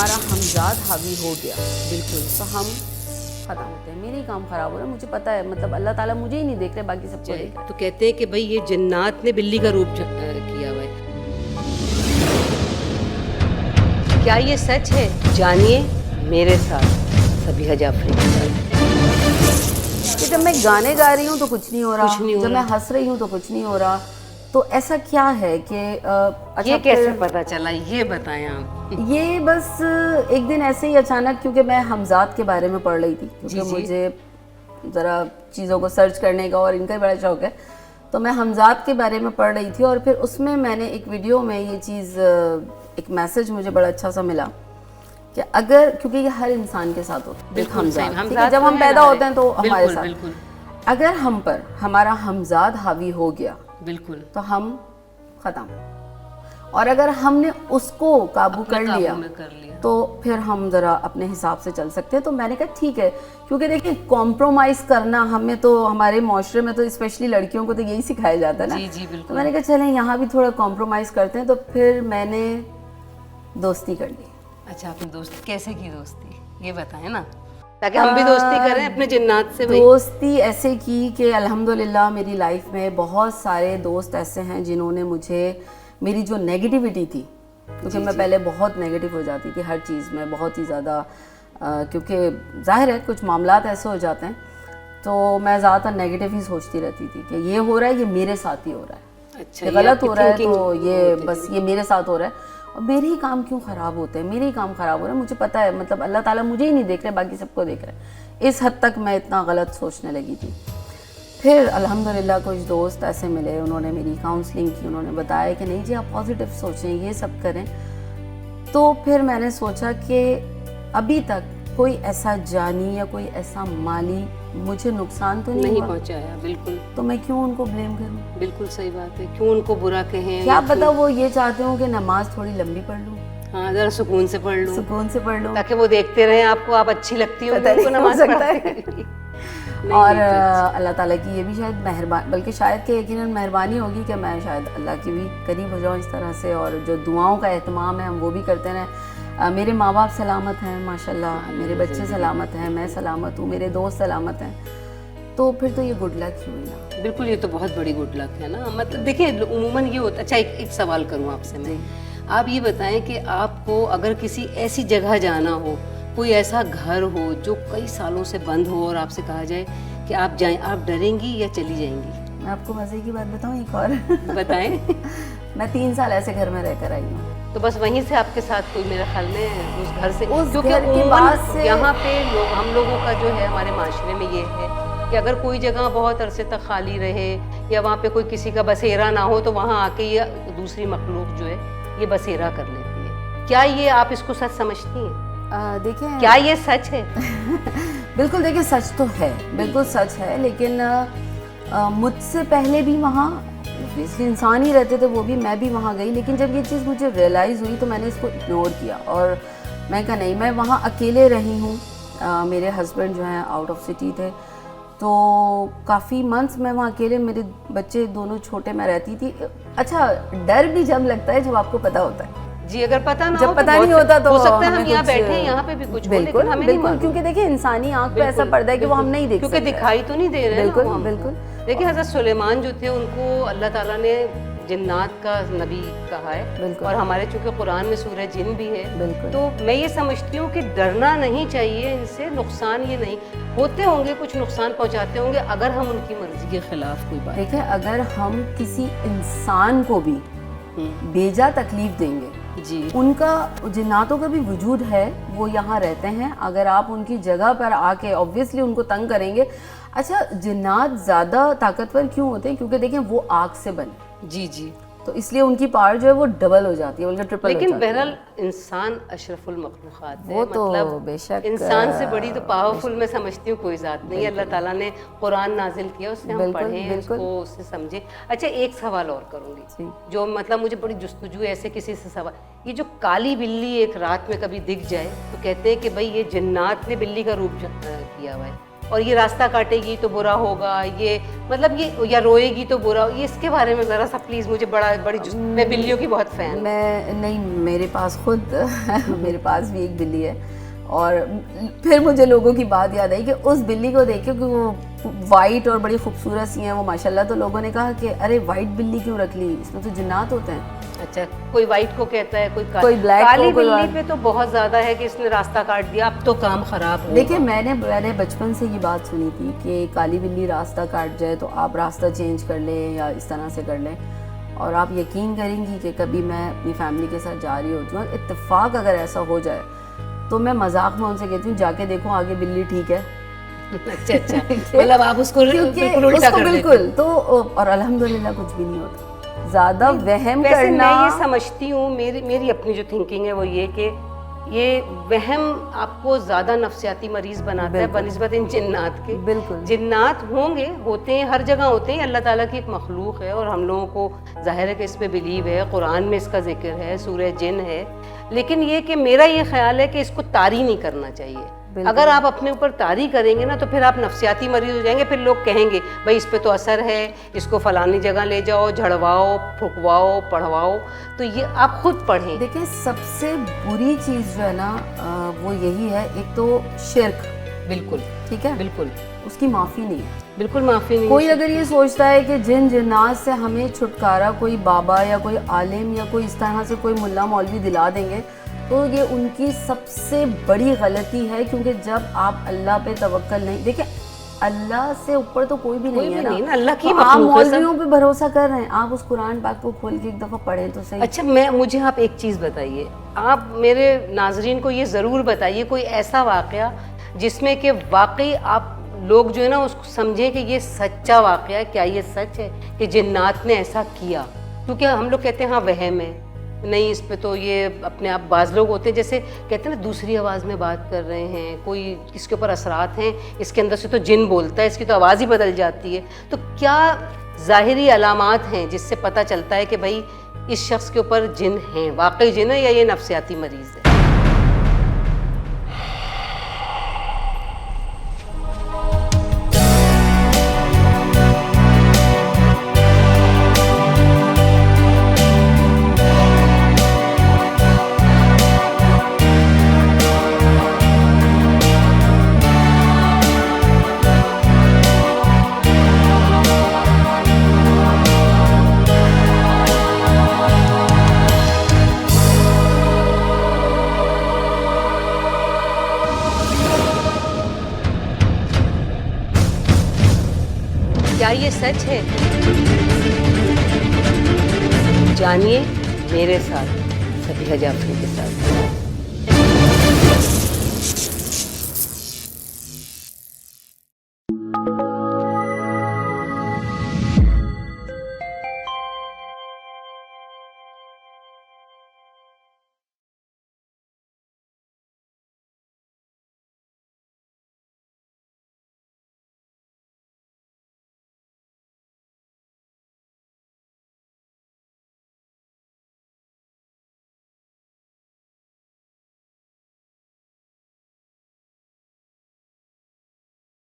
हमारा हमजाद हावी हो गया बिल्कुल तो हम ख़त्म होते हैं। मेरे ही काम ख़राब हो रहा है, मुझे पता है, मतलब अल्लाह ताला मुझे ही नहीं देख रहे, बाकी सबको देख रहे। तो कहते हैं कि भाई ये जन्नात ने बिल्ली का रूप किया हुआ है। क्या ये सच है? जानिए मेरे साथ सबीहा जाफरी के साथ। कि जब मैं गाने गा रही हूँ तो कुछ नहीं हो रहा, कुछ नहीं हो जब रहा। मैं हंस रही हूँ तो कुछ नहीं हो रहा, तो ऐसा क्या है कि ये कैसे पता चला, ये बताएं आप। ये बस एक दिन ऐसे ही अचानक, क्योंकि मैं हमजाद के बारे में पढ़ रही थी, क्योंकि मुझे ज़रा चीज़ों को सर्च करने का और इनका ही बड़ा शौक है, तो मैं हमजाद के बारे में पढ़ रही थी और फिर उसमें मैंने एक वीडियो में ये चीज़, एक मैसेज मुझे बड़ा अच्छा सा मिला कि अगर, क्योंकि ये हर इंसान के साथ होता है, बिल्कुल हमजाद, सही, ठीक है, जब हम पैदा होते हैं तो हमारे साथ, बिल्कुल अगर हम पर हमारा हमजाद हावी हो गया बिल्कुल तो हम ख़त्म, और अगर हमने उसको काबू कर लिया तो फिर हम ज़रा अपने हिसाब से चल सकते हैं। तो मैंने कहा ठीक है, क्योंकि देखिए कॉम्प्रोमाइज़ करना हमें तो, हमारे माशरे में तो स्पेशली लड़कियों को तो यही सिखाया जाता है ना। जी जी बिल्कुल। तो मैंने कहा चलें यहाँ भी थोड़ा कॉम्प्रोमाइज़ करते हैं, तो फिर मैंने दोस्ती कर ली। अच्छा, आपने दोस्ती कैसे की? दोस्ती ये बताएं ना, ताकि हम भी दोस्ती करें अपने जन्नात से। दोस्ती ऐसे की कि अल्हम्दुलिल्लाह मेरी लाइफ में बहुत सारे दोस्त ऐसे हैं जिन्होंने मुझे, मेरी जो नेगेटिविटी थी, क्योंकि मैं पहले बहुत नेगेटिव हो जाती थी हर चीज़ में, बहुत ही ज़्यादा, क्योंकि जाहिर है कुछ मामलात ऐसे हो जाते हैं, तो मैं ज़्यादातर नेगेटिव ही सोचती रहती थी कि ये हो रहा है, ये मेरे साथ ही हो रहा है। अच्छा, ये गलत हो रहा है तो ये बस ये मेरे साथ हो रहा है, और मेरे ही काम क्यों ख़राब होते हैं, मेरे ही काम ख़राब हो रहे हैं, मुझे पता है, मतलब अल्लाह ताला मुझे ही नहीं देख रहे, बाकी सबको देख रहे हैं। इस हद तक मैं इतना गलत सोचने लगी थी। फिर अल्हम्दुलिल्लाह कुछ दोस्त ऐसे मिले, उन्होंने मेरी काउंसलिंग की, उन्होंने बताया कि नहीं जी आप पॉजिटिव सोचें, ये सब करें। तो फिर मैंने सोचा कि अभी तक कोई ऐसा जानी या कोई ऐसा माली मुझे नुकसान तो नहीं हुआ, पहुंचाया, बिल्कुल, तो मैं क्यों उनको ब्लेम करूं? बिल्कुल सही बात है। क्यों उनको बुरा कहें? क्या पता वो ये चाहते हो कि नमाज थोड़ी लंबी पढ़ लूं, हाँ, जरा सुकून से पढ़ लूं, सुकून से पढ़ लूं, ताकि वो देखते रहें आपको, आप अच्छी लगती हो पता उनको नहीं, हो नमाज सकता पढ़ते। और अल्लाह ताला की ये भी शायद मेहरबानी, बल्कि शायद कि यकीनन मेहरबानी होगी कि मैं शायद अल्लाह की भी करीब हो जाऊँ इस तरह से, और जो दुआओं का एहतमाम है हम वो भी करते रहें। मेरे माँ बाप सलामत हैं माशाल्लाह, मेरे बच्चे सलामत हैं, मैं सलामत हूँ, मेरे दोस्त सलामत हैं, तो फिर तो ये गुड लक ही हुई ना। बिल्कुल, ये तो बहुत बड़ी गुड लक है ना। मतलब देखिए उमूमन ये होता। अच्छा, एक सवाल करूँ आपसे मैं, आप ये बताएं कि आपको अगर किसी ऐसी जगह जाना हो, कोई ऐसा घर हो जो कई सालों से बंद हो और आपसे कहा जाए कि आप जाएं, आप डरेंगी या चली जाएंगी? मैं आपको मज़े की बात बताऊँ एक और? बताएं। मैं 3 साल ऐसे घर में रहकर आई हूँ, तो बस वहीं से आपके साथ कोई, मेरे ख्याल में उस घर से, क्योंकि घर के बाद से यहाँ पे लोग, हम लोगों का जो है हमारे माशरे में ये है कि अगर कोई जगह बहुत अरसे तक खाली रहे या वहाँ पे कोई किसी का बसेरा ना हो, तो वहाँ आके ये दूसरी मखलूक जो है ये बसेरा कर लेती है। क्या ये आप इसको सच समझती हैं? देखें, क्या ये सच है? बिल्कुल, देखिए सच तो है, बिल्कुल सच है, लेकिन मुझसे पहले भी वहाँ इंसान ही रहते थे, वो भी, मैं भी वहाँ गई, लेकिन जब ये चीज़ मुझे रियलाइज़ हुई तो मैंने इसको इग्नोर किया और मैं कहा नहीं, मैं वहाँ अकेले रही हूँ, मेरे हस्बैंड जो हैं आउट ऑफ सिटी थे, तो काफ़ी मंथ्स मैं वहाँ अकेले, मेरे बच्चे दोनों छोटे, मैं रहती थी। अच्छा, डर भी जब लगता है जब आपको पता होता है जी, अगर पता ना जब हो पता तो नहीं होता तो हो सकता है हम हमें यहाँ कुछ, बैठे हैं, यहाँ पे भी कुछ हो, बिल्कुल लेकिन हमें बिल्कुल, नहीं, क्योंकि देखिए इंसानी आंख पे ऐसा पर्दा है कि वो हम नहीं देख सकते, क्योंकि दिखाई तो नहीं दे रहे बिल्कुल ना वो हमको। बिल्कुल। देखिए हज़रत सुलेमान जो थे उनको अल्लाह ताला ने जिन्नात का नबी कहा है, और हमारे चूँकि कुरान में सूरह जिन भी है, तो मैं ये समझती हूँ कि डरना नहीं चाहिए इनसे, नुकसान ये नहीं होते होंगे, कुछ नुकसान पहुँचाते होंगे अगर हम उनकी मर्जी के खिलाफ कोई बात। देखिए, अगर हम किसी इंसान को भी बेजा तकलीफ देंगे जी, उनका, जिन्नातों का भी वजूद है, वो यहाँ रहते हैं, अगर आप उनकी जगह पर आके ऑब्वियसली उनको तंग करेंगे। अच्छा, जिन्नात ज़्यादा ताकतवर क्यों होते हैं? क्योंकि देखिए वो आग से बने, जी जी, तो इसलिए उनकी पावर जो है वो डबल हो जाती है, बल्कि ट्रिपल हो जाती है। लेकिन बहरहाल इंसान अशरफुल मखलूक़ात है, वो तो मतलब बेशक इंसान से बड़ी तो पावरफुल मैं समझती हूँ कोई ज़ात नहीं। अल्लाह ताला ने कुरान नाजिल किया, उससे हम पढ़ें, उसको उससे समझें। अच्छा, एक सवाल और करूँगी जो मतलब मुझे बड़ी जुस्तजू ऐसे किसी से सवाल, ये जो काली बिल्ली एक रात में कभी दिख जाए तो कहते हैं कि भाई ये जिन्नात ने बिल्ली का रूप किया हुआ है, اور یہ راستہ کاٹے گی تو برا ہوگا، یہ مطلب یہ یا روئے گی تو برا، یہ اس کے بارے میں ذرا سا پلیز مجھے میں بلیوں کی بہت فین. میں نہیں، میرے پاس خود میرے پاس بھی ایک بلی ہے، اور پھر مجھے لوگوں کی بات یاد آئی کہ اس بلی کو دیکھو کہ وہ وائٹ اور بڑی خوبصورت سی ہیں وہ ماشاءاللہ، تو لوگوں نے کہا کہ ارے وائٹ بلی کیوں رکھ لی، اس میں تو جنات ہوتے ہیں. اچھا، کوئی وائٹ کو کہتا ہے، کوئی بلیک کو، کالی بلی پہ تو بہت زیادہ ہے کہ اس نے راستہ کاٹ دیا، اب تو کام خراب ہو. دیکھیں میں نے بچپن سے یہ بات سنی تھی کہ کالی بلی راستہ کاٹ جائے تو آپ راستہ چینج کر لیں یا اس طرح سے کر لیں. اور آپ یقین کریں گی کہ کبھی میں اپنی فیملی کے ساتھ جا رہی ہوتی ہوں اور اتفاق اگر ایسا ہو جائے تو میں مذاق میں ان سے کہتی ہوں جا کے دیکھو آگے بلی ٹھیک ہے. اچھا مطلب آپ اس کو الٹا کر دیتے. بالکل. تو اور الحمدللہ کچھ بھی نہیں ہوتا. زیادہ وہم کرنا، میں یہ سمجھتی ہوں، میری اپنی جو تھنکنگ ہے وہ یہ کہ یہ وہم آپ کو زیادہ نفسیاتی مریض بناتا ہے بنسبت ان جنات کے. بالکل جنات ہوں گے، ہوتے ہیں، ہر جگہ ہوتے ہیں، اللہ تعالیٰ کی ایک مخلوق ہے اور ہم لوگوں کو ظاہر ہے کہ اس پہ بلیو ہے، قرآن میں اس کا ذکر ہے، سورہ جن ہے. لیکن یہ کہ میرا یہ خیال ہے کہ اس کو طاری نہیں کرنا چاہیے. اگر آپ اپنے اوپر طاری کریں گے نا تو پھر آپ نفسیاتی مریض ہو جائیں گے. پھر لوگ کہیں گے بھائی اس پہ تو اثر ہے، اس کو فلانی جگہ لے جاؤ، جھڑواؤ، پھکواؤ، پڑھواؤ. تو یہ آپ خود پڑھیں. دیکھیں سب سے بری چیز جو ہے نا وہ یہی ہے، ایک تو شرک. بالکل ٹھیک ہے، بالکل اس کی معافی نہیں ہے. بالکل معافی نہیں. کوئی اگر یہ سوچتا ہے کہ جن جنات سے ہمیں چھٹکارا کوئی بابا یا کوئی عالم یا کوئی اس طرح سے کوئی ملا مولوی دلا دیں گے تو یہ ان کی سب سے بڑی غلطی ہے. کیونکہ جب آپ اللہ پہ توکل نہیں، دیکھیں اللہ سے اوپر تو کوئی بھی نہیں ہے نا. اللہ کی آپ مولویوں پہ بھروسہ کر رہے ہیں، آپ اس قرآن پاک کو کھول کے ایک دفعہ پڑھیں تو صحیح. اچھا مجھے آپ ایک چیز بتائیے، آپ میرے ناظرین کو یہ ضرور بتائیے کوئی ایسا واقعہ جس میں کہ واقعی آپ لوگ جو ہے نا اس کو سمجھیں کہ یہ سچا واقعہ ہے. کیا یہ سچ ہے کہ جنات نے ایسا کیا؟ کیونکہ ہم لوگ کہتے ہیں ہاں وہم ہے، نہیں اس پہ تو یہ اپنے آپ. بعض لوگ ہوتے ہیں جیسے کہتے ہیں نا دوسری آواز میں بات کر رہے ہیں، کوئی اس کے اوپر اثرات ہیں، اس کے اندر سے تو جن بولتا ہے، اس کی تو آواز ہی بدل جاتی ہے. تو کیا ظاہری علامات ہیں جس سے پتہ چلتا ہے کہ بھائی اس شخص کے اوپر جن ہیں، واقعی جن ہے یا یہ نفسیاتی مریض ہے؟ کیا یہ سچ ہے؟ جانیے میرے ساتھ، صبیحہ جعفری کے ساتھ.